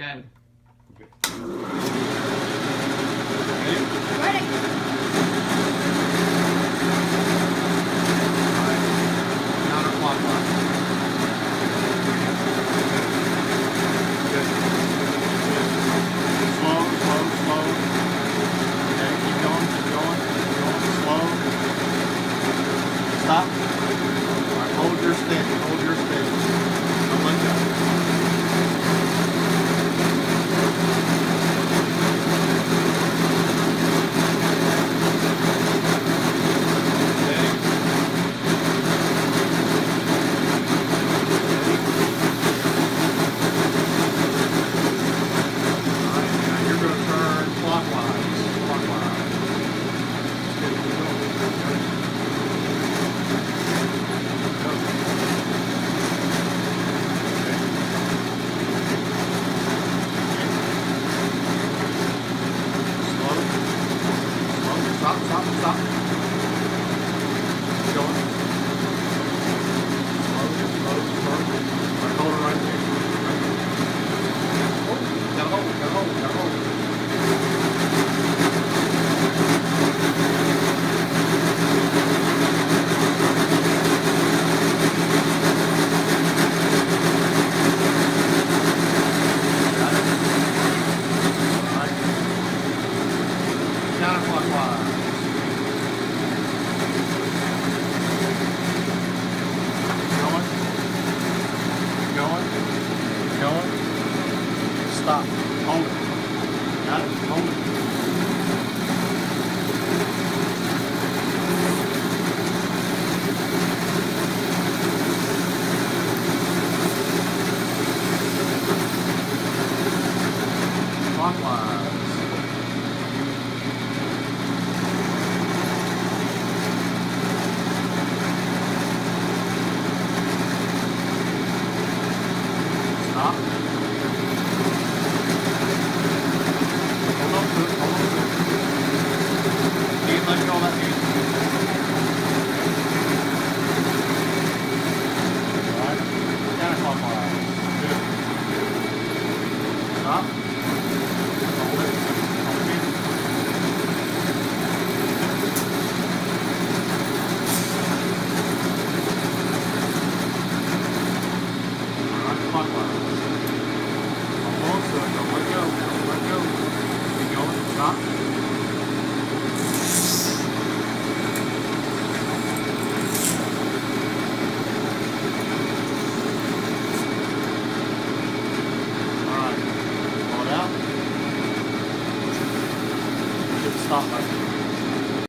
Okay. Ready? Counterclockwise. Good. Good. Slow, slow, slow. Okay, keep going, keep going, keep going. Slow. Stop. All right, hold your stick, hold your stick. Don't let go. Stop, stop, stop. Keep going. Slow, slow, slow. Right, hold it right there. Right there. Oh, gotta hold, gotta hold, gotta hold. Got it? All right. Counterclockwise. Going. Stop. Hold it. Got it? Hold it. Clockwise. Stop. Hold on to it. Hold on to it. Can't let go of that hand. Alright. Counterclockwise. Good. Stop. Hold it. Hold it. Alright, clockwise. Hold on to it. Don't let go. Don't let go. Keep going. Stop. Alright. Pull it out. Hit the stop button.